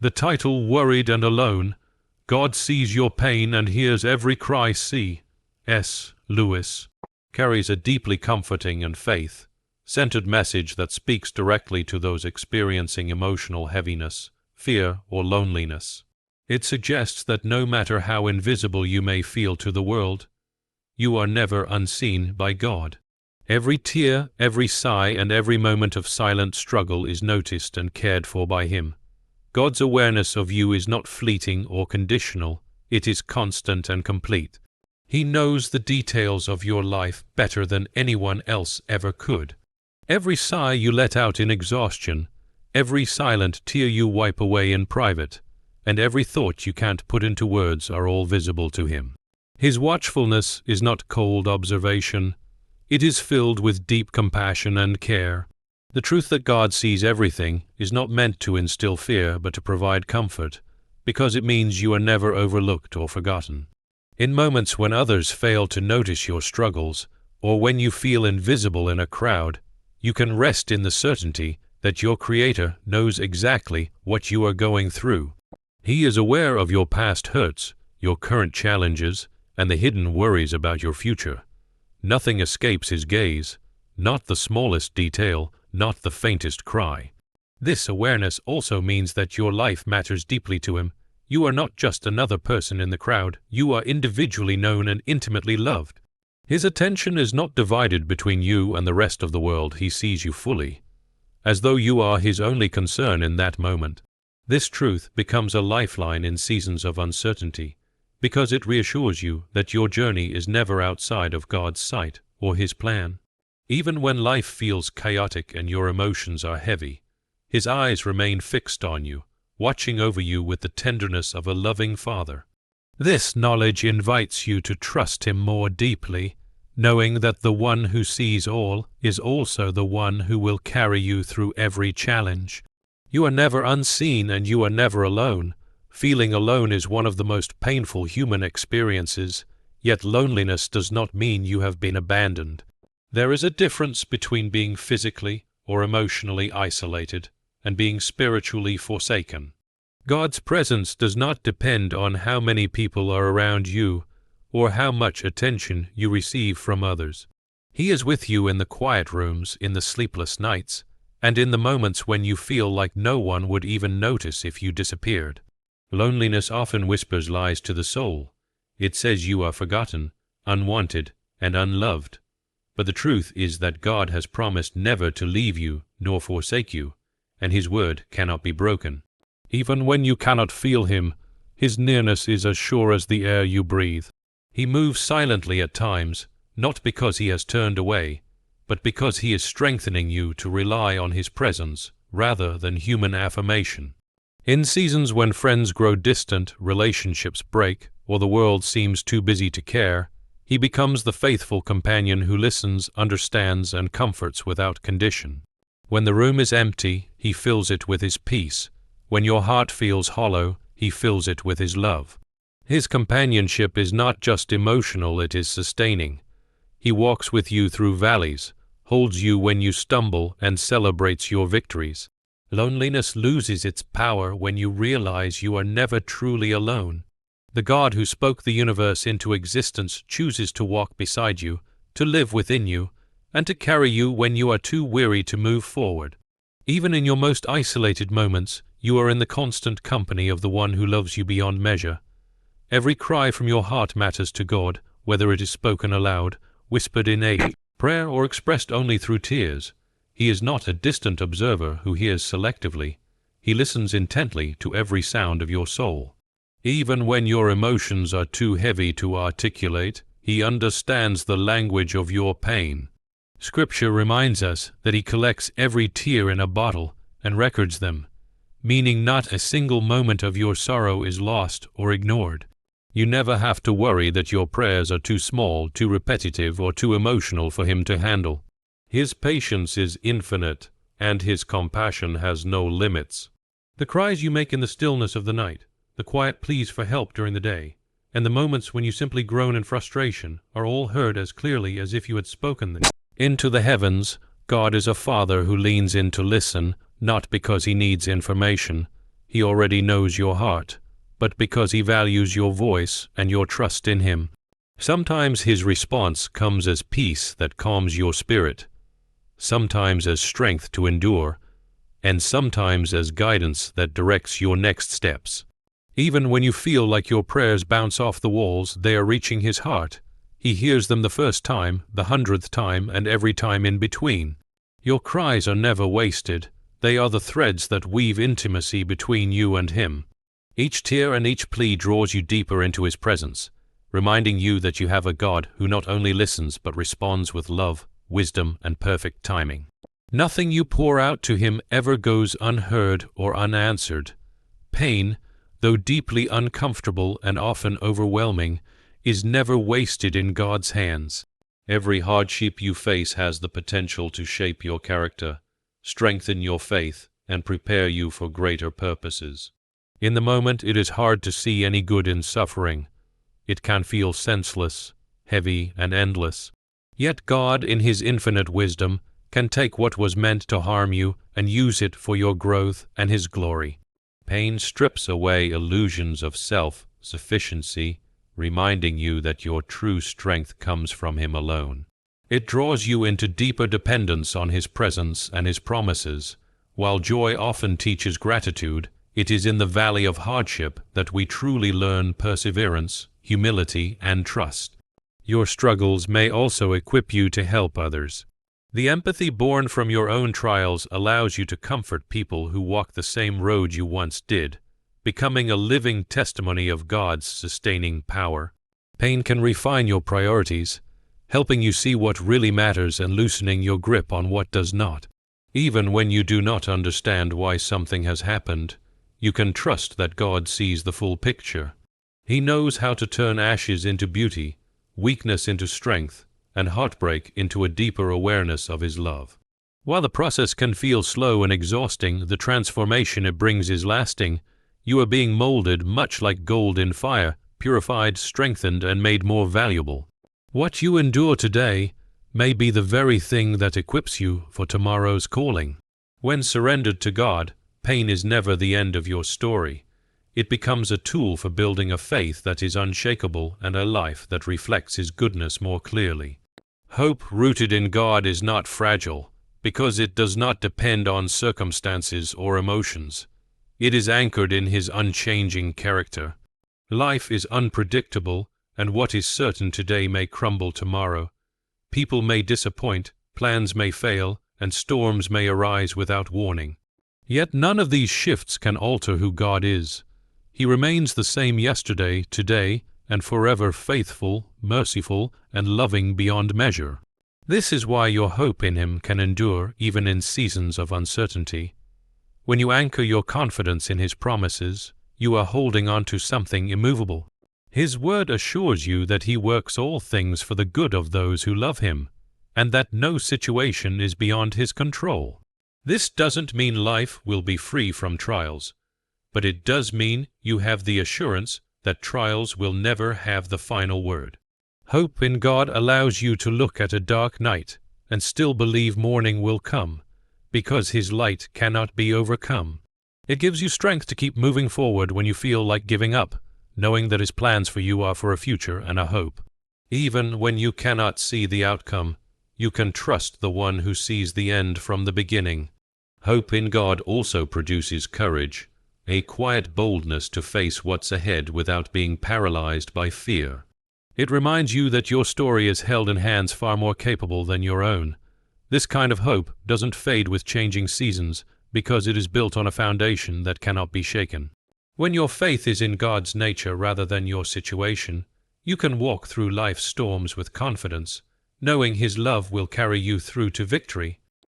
The title, Worried and Alone, God Sees Your Pain and Hears Every Cry. C.S. Lewis, carries a deeply comforting and faith-centered message that speaks directly to those experiencing emotional heaviness, fear, or loneliness. It suggests that no matter how invisible you may feel to the world, you are never unseen by God. Every tear, every sigh, and every moment of silent struggle is noticed and cared for by Him. God's awareness of you is not fleeting or conditional, it is constant and complete. He knows the details of your life better than anyone else ever could. Every sigh you let out in exhaustion, every silent tear you wipe away in private, and every thought you can't put into words are all visible to Him. His watchfulness is not cold observation. It is filled with deep compassion and care. The truth that God sees everything is not meant to instill fear but to provide comfort, because it means you are never overlooked or forgotten. In moments when others fail to notice your struggles, or when you feel invisible in a crowd, you can rest in the certainty that your Creator knows exactly what you are going through. He is aware of your past hurts, your current challenges, and the hidden worries about your future. Nothing escapes His gaze, not the smallest detail, not the faintest cry. This awareness also means that your life matters deeply to Him. You are not just another person in the crowd, you are individually known and intimately loved. His attention is not divided between you and the rest of the world. He sees you fully, as though you are His only concern in that moment. This truth becomes a lifeline in seasons of uncertainty, because it reassures you that your journey is never outside of God's sight or His plan. Even when life feels chaotic and your emotions are heavy, His eyes remain fixed on you, watching over you with the tenderness of a loving Father. This knowledge invites you to trust Him more deeply, knowing that the One who sees all is also the One who will carry you through every challenge. You are never unseen and you are never alone. Feeling alone is one of the most painful human experiences, yet loneliness does not mean you have been abandoned. There is a difference between being physically or emotionally isolated and being spiritually forsaken. God's presence does not depend on how many people are around you or how much attention you receive from others. He is with you in the quiet rooms, in the sleepless nights, and in the moments when you feel like no one would even notice if you disappeared. Loneliness often whispers lies to the soul. It says you are forgotten, unwanted, and unloved. But the truth is that God has promised never to leave you nor forsake you, and His word cannot be broken. Even when you cannot feel Him, His nearness is as sure as the air you breathe. He moves silently at times, not because He has turned away, but because He is strengthening you to rely on His presence rather than human affirmation. In seasons when friends grow distant, relationships break, or the world seems too busy to care, He becomes the faithful companion who listens, understands, and comforts without condition. When the room is empty, He fills it with His peace. When your heart feels hollow, He fills it with His love. His companionship is not just emotional, it is sustaining. He walks with you through valleys, holds you when you stumble, and celebrates your victories. Loneliness loses its power when you realize you are never truly alone. The God who spoke the universe into existence chooses to walk beside you, to live within you, and to carry you when you are too weary to move forward. Even in your most isolated moments, you are in the constant company of the One who loves you beyond measure. Every cry from your heart matters to God, whether it is spoken aloud, whispered in a prayer, or expressed only through tears. He is not a distant observer who hears selectively. He listens intently to every sound of your soul. Even when your emotions are too heavy to articulate, He understands the language of your pain. Scripture reminds us that He collects every tear in a bottle and records them, meaning not a single moment of your sorrow is lost or ignored. You never have to worry that your prayers are too small, too repetitive, or too emotional for Him to handle. His patience is infinite, and His compassion has no limits. The cries you make in the stillness of the night, the quiet pleas for help during the day, and the moments when you simply groan in frustration are all heard as clearly as if you had spoken them. Into the heavens, God is a Father who leans in to listen, not because He needs information. He already knows your heart, but because He values your voice and your trust in Him. Sometimes His response comes as peace that calms your spirit, sometimes as strength to endure, and sometimes as guidance that directs your next steps. Even when you feel like your prayers bounce off the walls, they are reaching His heart. He hears them the first time, the 100th time, and every time in between. Your cries are never wasted. They are the threads that weave intimacy between you and Him. Each tear and each plea draws you deeper into His presence, reminding you that you have a God who not only listens but responds with love, wisdom, and perfect timing. Nothing you pour out to Him ever goes unheard or unanswered. Pain, though deeply uncomfortable and often overwhelming, is never wasted in God's hands. Every hardship you face has the potential to shape your character, strengthen your faith, and prepare you for greater purposes. In the moment, it is hard to see any good in suffering. It can feel senseless, heavy, and endless. Yet God, in His infinite wisdom, can take what was meant to harm you and use it for your growth and His glory. Pain strips away illusions of self-sufficiency, reminding you that your true strength comes from Him alone. It draws you into deeper dependence on His presence and His promises. While joy often teaches gratitude, it is in the valley of hardship that we truly learn perseverance, humility, and trust. Your struggles may also equip you to help others. The empathy born from your own trials allows you to comfort people who walk the same road you once did, becoming a living testimony of God's sustaining power. Pain can refine your priorities, helping you see what really matters and loosening your grip on what does not. Even when you do not understand why something has happened, you can trust that God sees the full picture. He knows how to turn ashes into beauty, weakness into strength, and heartbreak into a deeper awareness of His love. While the process can feel slow and exhausting, the transformation it brings is lasting. You are being molded much like gold in fire, purified, strengthened, and made more valuable. What you endure today may be the very thing that equips you for tomorrow's calling. When surrendered to God, pain is never the end of your story. It becomes a tool for building a faith that is unshakable and a life that reflects His goodness more clearly. Hope rooted in God is not fragile, because it does not depend on circumstances or emotions. It is anchored in His unchanging character. Life is unpredictable, and what is certain today may crumble tomorrow. People may disappoint, plans may fail, and storms may arise without warning. Yet none of these shifts can alter who God is. He remains the same yesterday, today, and forever faithful, merciful, and loving beyond measure. This is why your hope in Him can endure even in seasons of uncertainty. When you anchor your confidence in His promises, you are holding on to something immovable. His word assures you that He works all things for the good of those who love Him, and that no situation is beyond His control. This doesn't mean life will be free from trials, but it does mean you have the assurance that trials will never have the final word. Hope in God allows you to look at a dark night and still believe morning will come, because His light cannot be overcome. It gives you strength to keep moving forward when you feel like giving up, knowing that His plans for you are for a future and a hope. Even when you cannot see the outcome, you can trust the One who sees the end from the beginning. Hope in God also produces courage, a quiet boldness to face what's ahead without being paralyzed by fear. It reminds you that your story is held in hands far more capable than your own. This kind of hope doesn't fade with changing seasons because it is built on a foundation that cannot be shaken. When your faith is in God's nature rather than your situation, you can walk through life's storms with confidence, knowing His love will carry you through to victory.